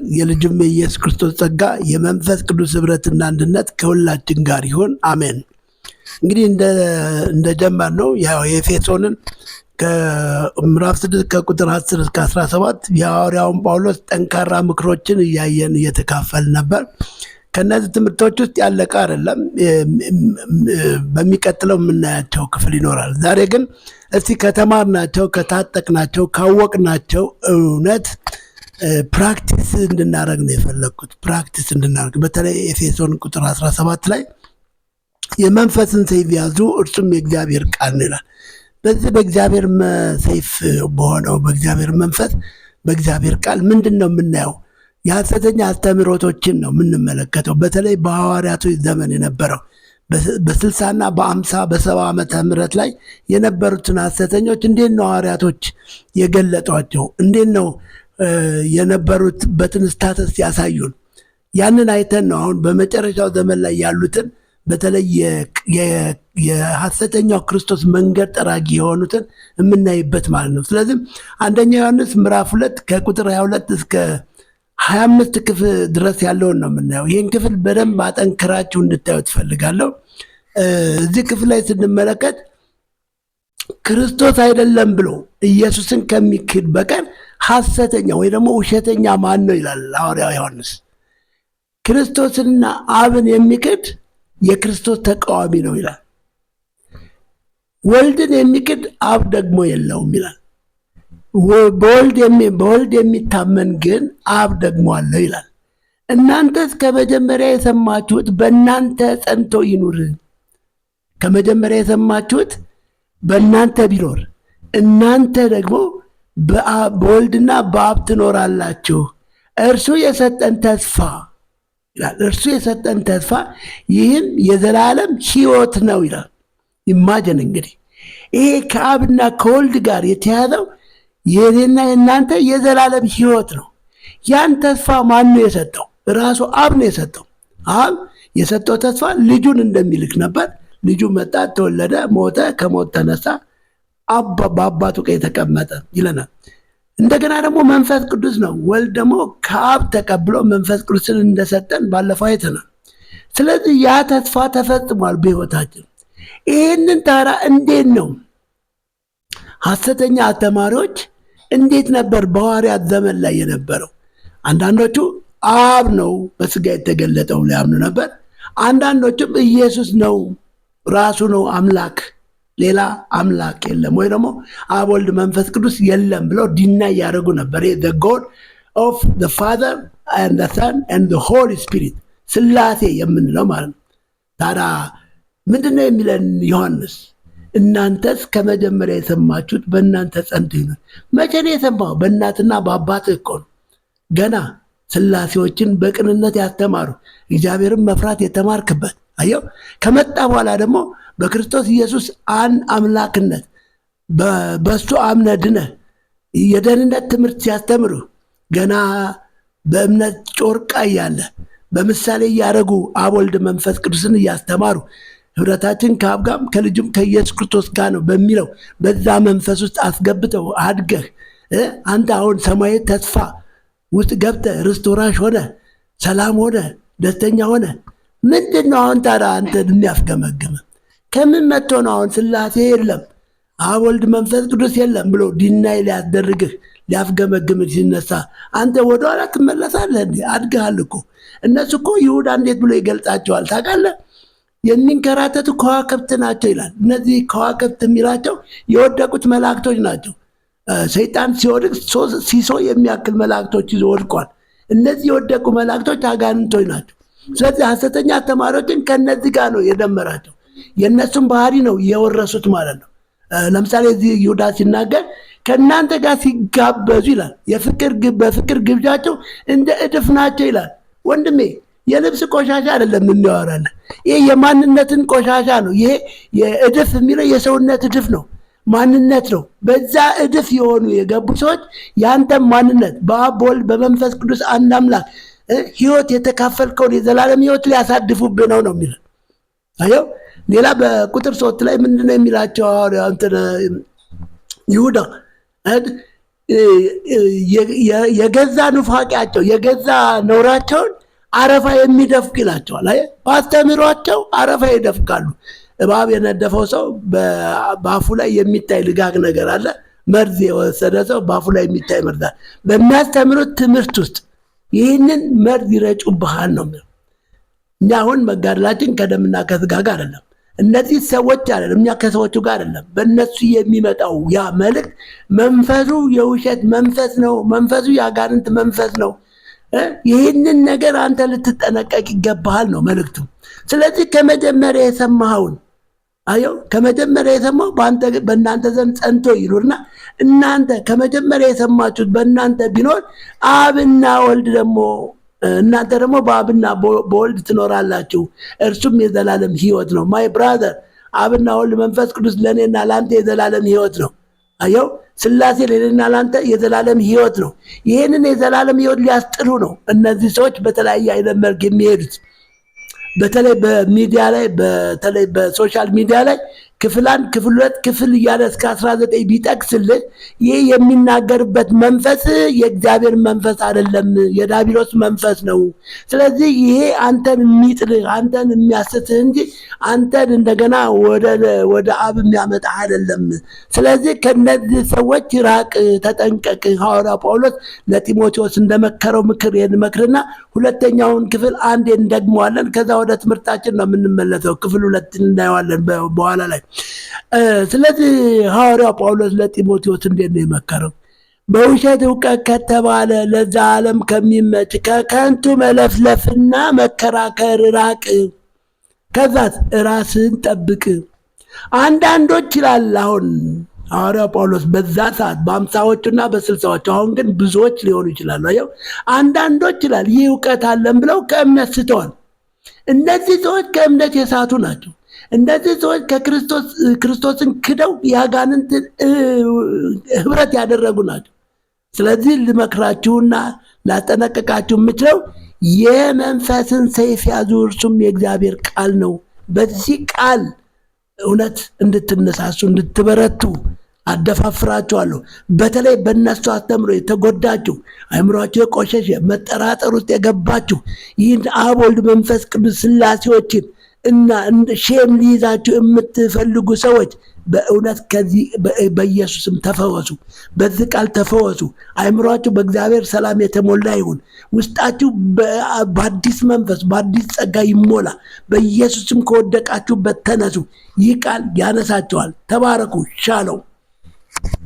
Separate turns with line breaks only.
የልጁም የኢየሱስ ክርስቶስ ጸጋ የመንፈስ ቅዱስ ኅብረትና አንድነት ከሁላችን ጋር ይሁን፣ አሜን። እንግዲህ እንደጀመር ነው ያው የኤፌሶንን ከምዕራፍ 6 ከቁጥር 10 እስከ 17 የሐዋርያውን ጳውሎስ ጠንካራ ምክሮችን እያየን እየተካፈል ነበር። ከነዚህ ትምህርቶች ውስጥ ያለቀ አይደለም፣ በሚቀጥለው የምናያቸው ክፍል ይኖራል። ዛሬ ግን እስቲ ከተማርናቸው፣ ከታጠቅናቸው፣ ካወቅናቸው እውነት ፕራክቲስ እንድናደርግ ነው የፈለግኩት። ፕራክቲስ እንድናደርግ በተለይ ኤፌሶን ቁጥር 17 ላይ የመንፈስን ሰይፍ ያዙ እርሱም የእግዚአብሔር ቃል ነው ይላል። በዚህ በእግዚአብሔር ሰይፍ በሆነው በእግዚአብሔር መንፈስ በእግዚአብሔር ቃል ምንድን ነው የምናየው? የሐሰተኛ አስተምህሮቶችን ነው የምንመለከተው። በተለይ በሐዋርያቶች ዘመን የነበረው በ60 በ50 በ70 ዓመተ ምህረት ላይ የነበሩትን ሐሰተኞች እንዴት ነው ሐዋርያቶች የገለጧቸው? እንዴት ነው የነበሩበትን ስታተስ ያሳዩን? ያንን አይተን ነው አሁን በመጨረሻው ዘመን ላይ ያሉትን በተለይ የሐሰተኛው ክርስቶስ መንገድ ጠራጊ የሆኑትን የምናይበት ማለት ነው። ስለዚህ አንደኛ ዮሐንስ ምዕራፍ 2 ከቁጥር 22 እስከ 25 ክፍል ድረስ ያለውን ነው የምናየው። ይህን ክፍል በደንብ አጠንክራችሁ እንድታዩ ትፈልጋለሁ። እዚህ ክፍል ላይ ስንመለከት ክርስቶስ አይደለም ብሎ ኢየሱስን ከሚክድ በቀር ሐሰተኛ ወይ ደግሞ ውሸተኛ ማን ነው ይላል ሐዋርያው ዮሐንስ። ክርስቶስንና አብን የሚክድ የክርስቶስ ተቃዋሚ ነው ይላል። ወልድን የሚክድ አብ ደግሞ የለውም ይላል። በወልድ የሚታመን ግን አብ ደግሞ አለው ይላል። እናንተስ ከመጀመሪያ የሰማችሁት በእናንተ ጸንቶ ይኑር። ከመጀመሪያ የሰማችሁት በእናንተ ቢኖር እናንተ ደግሞ በወልድና በአብ ትኖራላችሁ። እርሱ የሰጠን ተስፋ ይላል። እርሱ የሰጠን ተስፋ ይህም የዘላለም ሕይወት ነው ይላል። ይማጀን እንግዲህ ይሄ ከአብና ከወልድ ጋር የተያዘው የኔና የእናንተ የዘላለም ሕይወት ነው። ያን ተስፋ ማን ነው የሰጠው? ራሱ አብ ነው የሰጠው። አብ የሰጠው ተስፋ ልጁን እንደሚልክ ነበር። ልጁ መጣ፣ ተወለደ፣ ሞተ፣ ከሞት ተነሳ፣ በአባቱ ቀኝ ተቀመጠ ይለናል። እንደገና ደግሞ መንፈስ ቅዱስ ነው። ወልድ ደግሞ ከአብ ተቀብሎ መንፈስ ቅዱስን እንደሰጠን ባለፈው አይተናል። ስለዚህ ያ ተስፋ ተፈጽሟል በሕይወታችን። ይህንን ታዲያ እንዴት ነው ሐሰተኛ አስተማሪዎች እንዴት ነበር በሐዋርያት ዘመን ላይ የነበረው? አንዳንዶቹ አብ ነው በስጋ የተገለጠው ሊያምኑ ነበር። አንዳንዶቹም ኢየሱስ ነው ራሱ ነው አምላክ፣ ሌላ አምላክ የለም ወይ ደግሞ አብ ወልድ መንፈስ ቅዱስ የለም ብለው ዲናይ ያደርጉ ነበር። the God of the Father and the Son and the Holy Spirit ስላሴ የምንለው ማለት ነው። ታዲያ ምንድነው የሚለን ዮሐንስ? እናንተስ ከመጀመሪያ የሰማችሁት በእናንተ ጸንቶ ይኑር። መቼ ነው የሰማው? በእናትና በአባትህ እኮ ነው። ገና ስላሴዎችን በቅንነት ያስተማሩ እግዚአብሔርን መፍራት የተማርክበት አየው። ከመጣ በኋላ ደግሞ በክርስቶስ ኢየሱስ አንድ አምላክነት በሱ አምነህ ድነህ የደህንነት ትምህርት ሲያስተምሩ ገና በእምነት ጮርቃ እያለ በምሳሌ እያደረጉ አብ ወልድ መንፈስ ቅዱስን እያስተማሩ ኅብረታችን ከአብ ጋር ከልጁም ከኢየሱስ ክርስቶስ ጋር ነው በሚለው በዛ መንፈስ ውስጥ አስገብተው አድገህ አንተ አሁን ሰማያዊ ተስፋ ውስጥ ገብተህ ርስት ወራሽ ሆነ፣ ሰላም ሆነ፣ ደስተኛ ሆነ። ምንድን ነው አሁን ታዲያ አንተ የሚያስገመግም? ከምን መጥቶ ነው አሁን ስላሴ የለም አብ ወልድ መንፈስ ቅዱስ የለም ብሎ ዲናይ ሊያስደርግህ ሊያስገመግምህ ሲነሳ አንተ ወደኋላ ትመለሳለህ? አድገሃል እኮ። እነሱ እኮ ይሁዳ እንዴት ብሎ ይገልጻቸዋል ታውቃለህ? የሚንከራተቱ ከዋክብት ናቸው ይላል። እነዚህ ከዋክብት የሚላቸው የወደቁት መላእክቶች ናቸው። ሰይጣን ሲወድቅ ሲሶ የሚያክል መላእክቶች ይዞ ወድቋል። እነዚህ የወደቁ መላእክቶች አጋንንቶች ናቸው። ስለዚህ ሐሰተኛ አስተማሪዎችን ከነዚህ ጋር ነው የደመራቸው። የእነሱን ባህሪ ነው የወረሱት ማለት ነው። ለምሳሌ እዚህ ይሁዳ ሲናገር ከእናንተ ጋር ሲጋበዙ ይላል በፍቅር ግብዣቸው እንደ እድፍ ናቸው ይላል። ወንድሜ የልብስ ቆሻሻ አይደለም የሚያወራለን። ይሄ የማንነትን ቆሻሻ ነው። ይሄ የእድፍ የሚለው የሰውነት እድፍ ነው፣ ማንነት ነው። በዛ እድፍ የሆኑ የገቡ ሰዎች የአንተም ማንነት በአብ በወልድ በመንፈስ ቅዱስ አንድ አምላክ ሕይወት የተካፈልከውን የዘላለም ሕይወት ሊያሳድፉብህ ነው የሚለው። አየው። ሌላ በቁጥር 3 ላይ ምንድነው የሚላቸው ይሁዳ? የገዛ ኑፋቂያቸው የገዛ ነውራቸውን አረፋ የሚደፍቅ ይላቸዋል። ባስተምሯቸው አረፋ ይደፍቃሉ። እባብ የነደፈው ሰው በአፉ ላይ የሚታይ ልጋግ ነገር አለ። መርዝ የወሰደ ሰው በአፉ ላይ የሚታይ መርዝ አለ። በሚያስተምሩት ትምህርት ውስጥ ይህንን መርዝ ይረጩብሃል ነው። እኛ አሁን መጋደላችን ከደምና ከስጋ ጋር አይደለም። እነዚህ ሰዎች አይደለም፣ እኛ ከሰዎቹ ጋር አይደለም። በእነሱ የሚመጣው ያ መልእክት መንፈሱ የውሸት መንፈስ ነው። መንፈሱ የአጋንንት መንፈስ ነው። ይህንን ነገር አንተ ልትጠነቀቅ ይገባሃል ነው መልእክቱ። ስለዚህ ከመጀመሪያ የሰማኸውን አየው፣ ከመጀመሪያ የሰማው በእናንተ ዘንድ ጸንቶ ይኑርና እናንተ ከመጀመሪያ የሰማችሁት በእናንተ ቢኖር አብና ወልድ ደግሞ እናንተ ደግሞ በአብና በወልድ ትኖራላችሁ፣ እርሱም የዘላለም ሕይወት ነው። ማይ ብራዘር፣ አብና ወልድ መንፈስ ቅዱስ ለእኔና ለአንተ የዘላለም ሕይወት ነው። አየው፣ ስላሴ ለእኔና ለአንተ የዘላለም ሕይወት ነው። ይህንን የዘላለም ሕይወት ሊያስጥሉ ነው እነዚህ ሰዎች በተለያየ አይነት መልክ የሚሄዱት። በተለይ በሚዲያ ላይ በተለይ በሶሻል ሚዲያ ላይ ክፍል 1 ክፍል 2 ክፍል እያለ እስከ 19 ቢጠቅስልህ ይህ የሚናገርበት መንፈስ የእግዚአብሔር መንፈስ አይደለም፣ የዳቢሎስ መንፈስ ነው። ስለዚህ ይሄ አንተን የሚጥልህ አንተን የሚያስትህ እንጂ አንተን እንደገና ወደ አብ የሚያመጣ አይደለም። ስለዚህ ከነዚህ ሰዎች ራቅ፣ ተጠንቀቅ። ሐዋርያ ጳውሎስ ለጢሞቴዎስ እንደመከረው ምክር መክርና ሁለተኛውን ክፍል አንዴ እንደግመዋለን። ከዛ ወደ ትምህርታችን ነው የምንመለሰው። ክፍል 2 እናየዋለን በኋላ ላይ። ስለዚህ ሐዋርያው ጳውሎስ ለጢሞቴዎስ እንዴት ነው የመከረው? በውሸት እውቀት ከተባለ ለዛ ዓለም ከሚመች ከከንቱ መለፍለፍና መከራከር ራቅ። ከዛት ራስን ጠብቅ። አንዳንዶች ይላል አሁን ሐዋርያው ጳውሎስ በዛ ሰዓት በ50ዎቹና በ60ዎቹ፣ አሁን ግን ብዙዎች ሊሆኑ ይችላሉ። አየው፣ አንዳንዶች ይላል ይህ እውቀት አለን ብለው ከእምነት ስተዋል። እነዚህ ሰዎች ከእምነት የሳቱ ናቸው። እነዚህ ሰዎች ክርስቶስን ክደው የአጋንንትን ህብረት ያደረጉ ናቸው። ስለዚህ ልመክራችሁና ላጠነቀቃችሁ የምችለው የመንፈስን ሰይፍ ያዙ፣ እርሱም የእግዚአብሔር ቃል ነው። በዚህ ቃል እውነት እንድትነሳሱ እንድትበረቱ አደፋፍራችኋለሁ። በተለይ በእነሱ አስተምሮ የተጎዳችሁ፣ አእምሯችሁ የቆሸሸ መጠራጠር ውስጥ የገባችሁ ይህን አብ ወልድ መንፈስ ቅዱስ ስላሴዎችን እና ሼም ሊይዛችሁ የምትፈልጉ ሰዎች በእውነት ከዚህ በኢየሱስም ተፈወሱ። በዚህ ቃል ተፈወሱ። አእምሯችሁ በእግዚአብሔር ሰላም የተሞላ ይሁን። ውስጣችሁ በአዲስ መንፈስ በአዲስ ጸጋ ይሞላ። በኢየሱስም ከወደቃችሁበት ተነሱ። ይህ ቃል ያነሳችኋል። ተባረኩ። ሻሎም